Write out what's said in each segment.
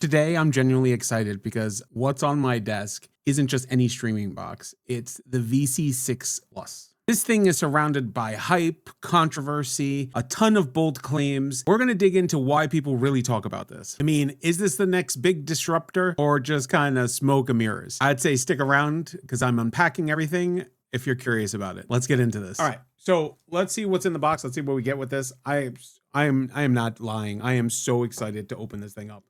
Today, I'm genuinely excited because what's on my desk isn't just any streaming box, it's the VC6 Plus. This thing is surrounded by hype, controversy, a ton of bold claims. We're going to dig into why people really talk about this. I mean, is this the next big disruptor or just kind of smoke and mirrors? I'd say stick around because I'm unpacking everything if you're curious about it. Let's get into this. All right. So let's see what's in the box. Let's see what we get with this. I am not lying. I am so excited to open this thing up.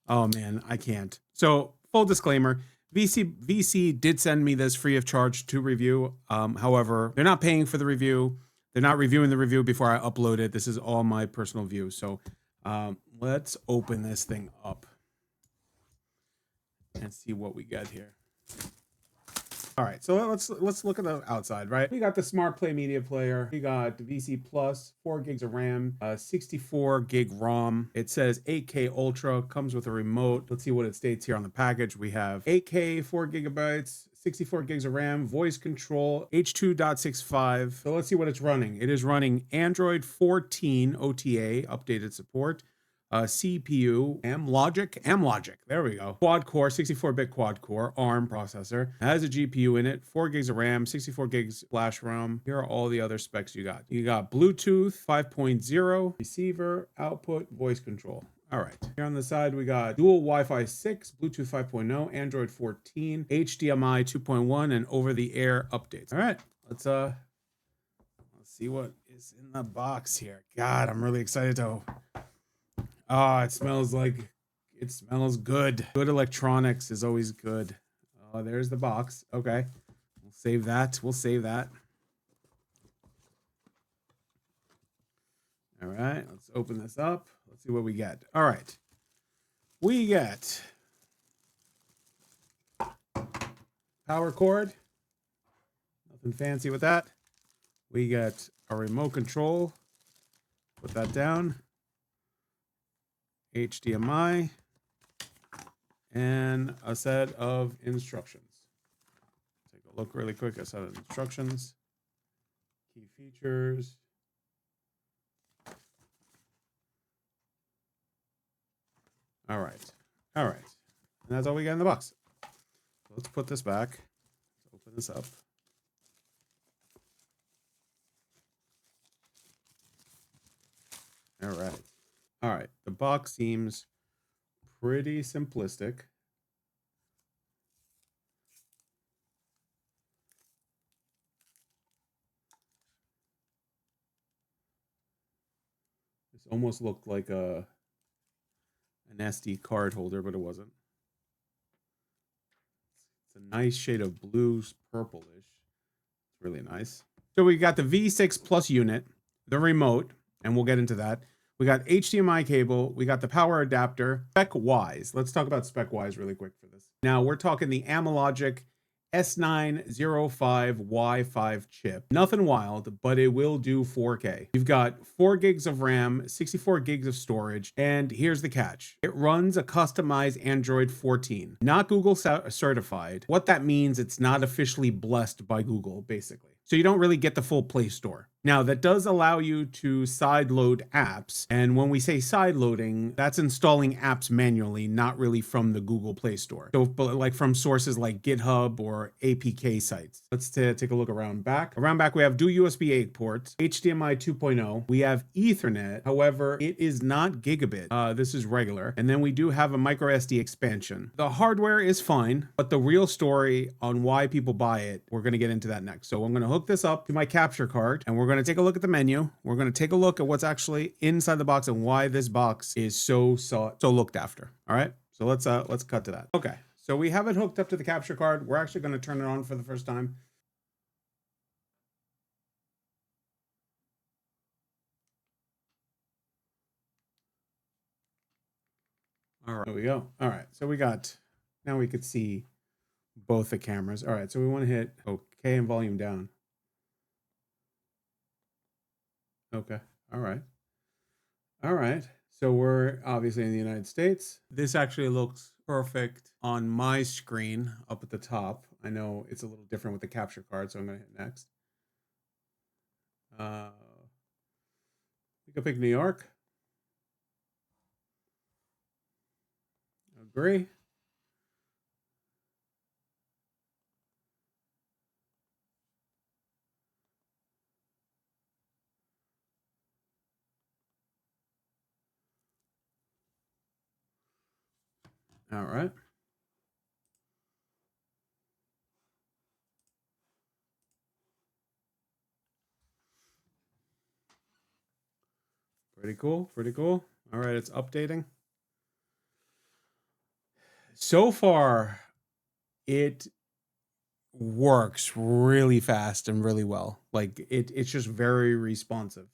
Oh man, I can't. So full disclaimer, VC did send me this free of charge to review. However, they're not paying for the review. They're not reviewing the review before I upload it. This is all my personal view. So let's open this thing up and see what we got here. All right, so let's look at the outside, right? We got the Smart Play Media Player. We got the VC Plus, 4 gigs of RAM, 64 gig ROM. It says 8K Ultra, comes with a remote. Let's see what it states here on the package. We have 8K, 4 gigabytes, 64 gigs of RAM, voice control, H.2.65. So let's see what it's running. It is running Android 14 OTA, updated support. CPU, Amlogic, there we go. Quad core, 64-bit quad core, ARM processor. It has a GPU in it, 4 gigs of RAM, 64 gigs flash ROM. Here are all the other specs you got. You got Bluetooth 5.0, receiver, output, voice control. All right. Here on the side, we got dual Wi-Fi 6, Bluetooth 5.0, Android 14, HDMI 2.1, and over-the-air updates. All right. Let's see what is in the box here. God, I'm really excited to... Oh, it smells good. Good electronics is always good. Oh, there's the box. Okay. We'll save that. All right. Let's open this up. Let's see what we get. All right. We get power cord. Nothing fancy with that. We get a remote control. Put that down. HDMI, and a set of instructions. Take a look really quick. A set of instructions, key features. All right. And that's all we got in the box. Let's put this back. Let's open this up. All right, the box seems pretty simplistic. This almost looked like an SD card holder, but it wasn't. It's a nice shade of blues, purplish. It's really nice. So we got the V6 Plus unit, the remote, and we'll get into that. We got HDMI cable. We got the power adapter. Spec-wise, let's talk about spec-wise really quick for this. Now, we're talking the Amlogic S905Y5 chip. Nothing wild, but it will do 4K. You've got 4 gigs of RAM, 64 gigs of storage, and here's the catch. It runs a customized Android 14, not Google certified. What that means, it's not officially blessed by Google, basically. So you don't really get the full Play Store. Now, that does allow you to sideload apps. And when we say sideloading, that's installing apps manually, not really from the Google Play Store. So, but like from sources like GitHub or APK sites. Let's take a look around back. Around back, we have dual USB 8 ports, HDMI 2.0. We have Ethernet. However, it is not gigabit. This is regular. And then we do have a micro SD expansion. The hardware is fine, but the real story on why people buy it, we're going to get into that next. So I'm going to hook this up to my capture card, and we're going to take a look at the menu. We're going to take a look at what's actually inside the box and why this box is so looked after. All right, so let's cut to that. Okay, so we have it hooked up to the capture card. We're actually going to turn it on for the first time. All right, there we go. All right, so now we could see both the cameras. All right, so we want to hit OK and volume down. Okay. All right. So we're obviously in the United States. This actually looks perfect on my screen up at the top. I know it's a little different with the capture card, so I'm going to hit next. We could pick New York. Agree. All right. Pretty cool. Pretty cool. All right, it's updating. So far, it works really fast and really well. Like it's just very responsive.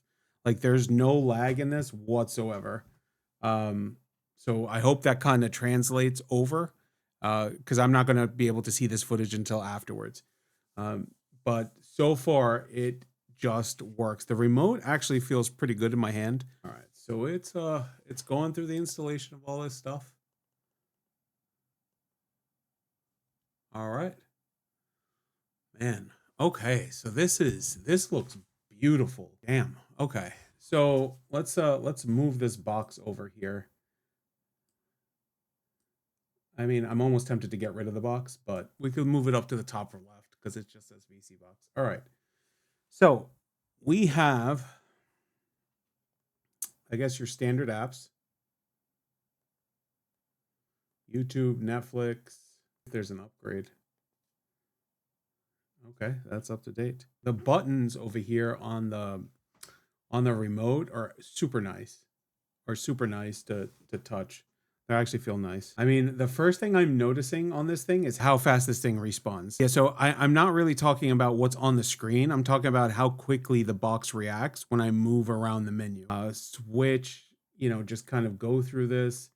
Like there's no lag in this whatsoever. Um, so I hope that kind of translates over, because I'm not going to be able to see this footage until afterwards. Um, but so far it just works. The remote actually feels pretty good in my hand. All right, so it's going through the installation of all this stuff. All right, man. Okay, so this looks beautiful. Damn. Okay, so let's move this box over here. I mean, I'm almost tempted to get rid of the box, but we could move it up to the top or left because it just says vSeeBox. All right. So we have, I guess, your standard apps: YouTube, Netflix. There's an upgrade. Okay, that's up to date. The buttons over here on the remote are super nice, to touch. They actually feel nice. I mean, the first thing I'm noticing on this thing is how fast this thing responds. Yeah, so I'm not really talking about what's on the screen. I'm talking about how quickly the box reacts when I move around the menu. Switch, just kind of go through this.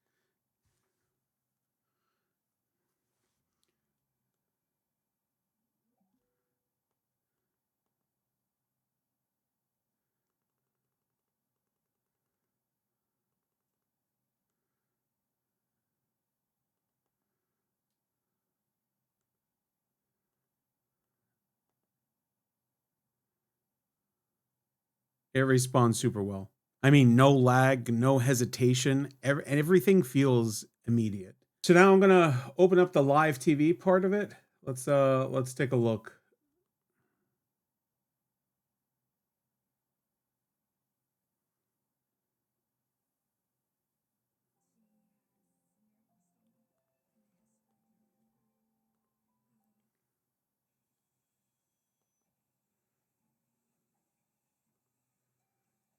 It responds super well. I mean, no lag, no hesitation. Everything feels immediate. So now I'm gonna open up the live TV part of it. Let's take a look.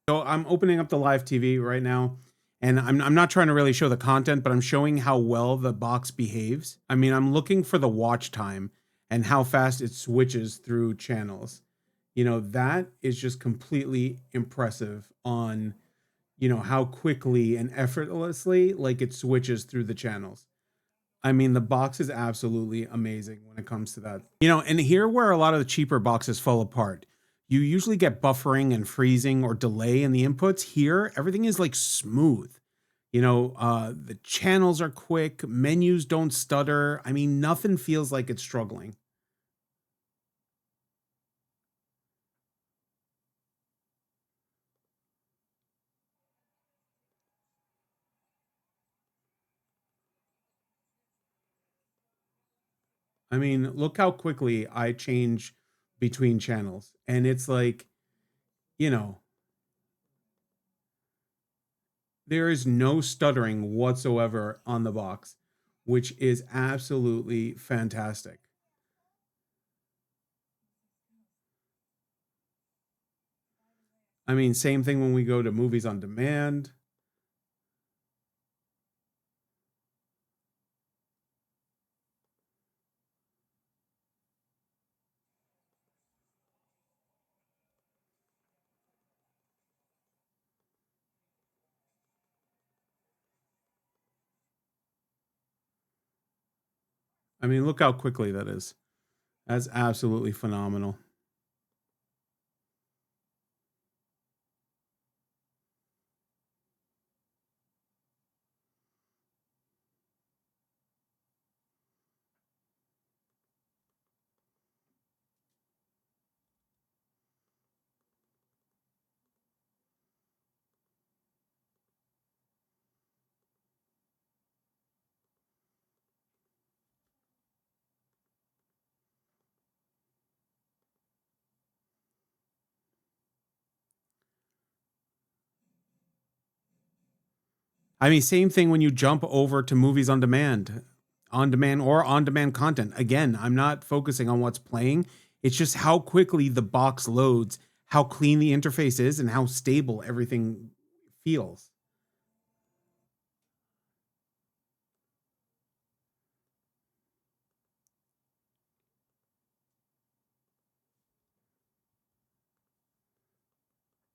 So I'm opening up the live TV right now, and I'm not trying to really show the content, but I'm showing how well the box behaves. I mean, I'm looking for the watch time and how fast it switches through channels. That is just completely impressive on, how quickly and effortlessly like it switches through the channels. I mean, the box is absolutely amazing when it comes to that. And here where a lot of the cheaper boxes fall apart. You usually get buffering and freezing or delay in the inputs. Here, everything is like smooth. The channels are quick, menus don't stutter. I mean, nothing feels like it's struggling. I mean, look how quickly I change between channels. And it's like, you know, there is no stuttering whatsoever on the box, which is absolutely fantastic. I mean, same thing when we go to movies on demand. I mean, look how quickly that is. That's absolutely phenomenal. I mean, same thing when you jump over to movies on demand content. Again, I'm not focusing on what's playing. It's just how quickly the box loads, how clean the interface is, and how stable everything feels.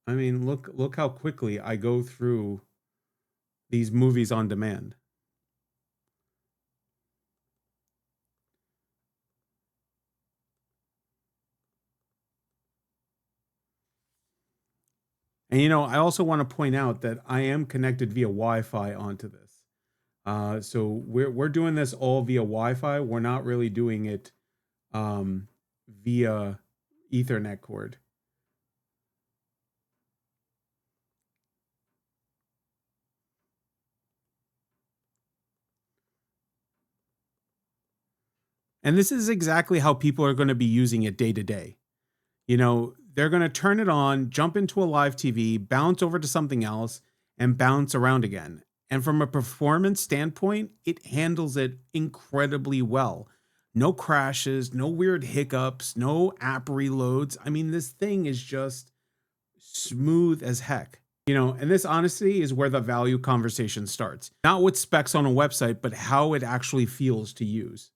I mean, look how quickly I go through these movies on demand. And I also want to point out that I am connected via Wi-Fi onto this. So we're doing this all via Wi-Fi. We're not really doing it via Ethernet cord. And this is exactly how people are going to be using it day to day. They're going to turn it on, jump into a live TV, bounce over to something else, and bounce around again. And from a performance standpoint, it handles it incredibly well. No crashes, no weird hiccups, no app reloads. I mean, this thing is just smooth as heck. And this honestly is where the value conversation starts. Not with specs on a website, but how it actually feels to use.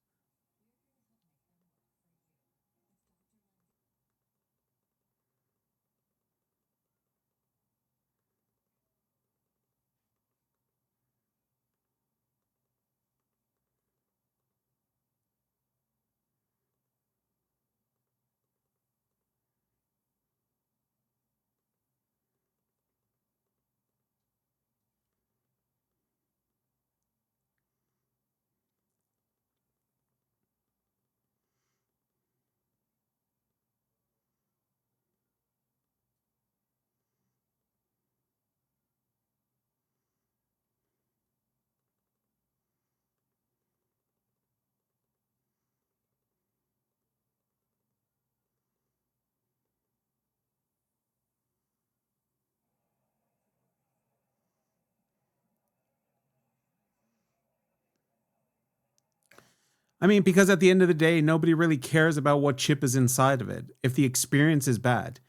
I mean, because at the end of the day, nobody really cares about what chip is inside of it if the experience is bad.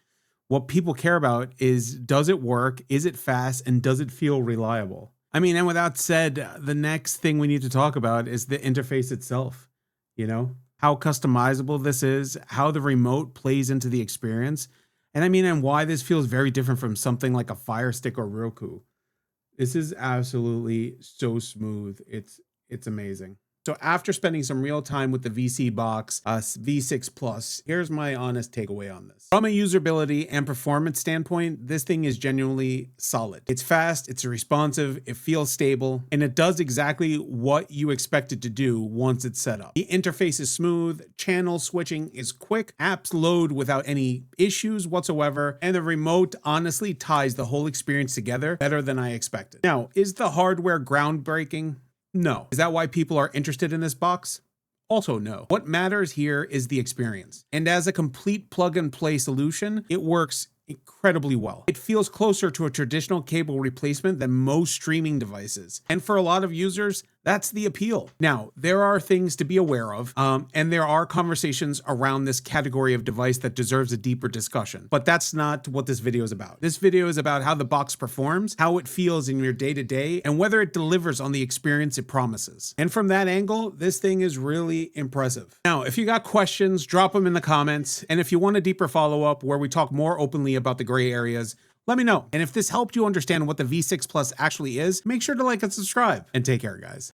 What people care about is, does it work? Is it fast? And does it feel reliable? I mean, and with that said, the next thing we need to talk about is the interface itself. How customizable this is, how the remote plays into the experience. And I mean, and why this feels very different from something like a Fire Stick or Roku. This is absolutely so smooth. It's amazing. So after spending some real time with the vSeeBox V6 Plus, here's my honest takeaway on this. From a usability and performance standpoint, this thing is genuinely solid. It's fast, it's responsive, it feels stable, and it does exactly what you expect it to do once it's set up. The interface is smooth, channel switching is quick, apps load without any issues whatsoever, and the remote honestly ties the whole experience together better than I expected. Now, is the hardware groundbreaking? No. Is that why people are interested in this box? Also, no. What matters here is the experience. And as a complete plug and play solution, it works incredibly well. It feels closer to a traditional cable replacement than most streaming devices. And for a lot of users, that's the appeal. Now, there are things to be aware of, and there are conversations around this category of device that deserves a deeper discussion. But that's not what this video is about. This video is about how the box performs, how it feels in your day-to-day, and whether it delivers on the experience it promises. And from that angle, this thing is really impressive. Now, if you got questions, drop them in the comments. And if you want a deeper follow-up where we talk more openly about the gray areas, let me know. And if this helped you understand what the V6 Plus actually is, make sure to like and subscribe. And take care, guys.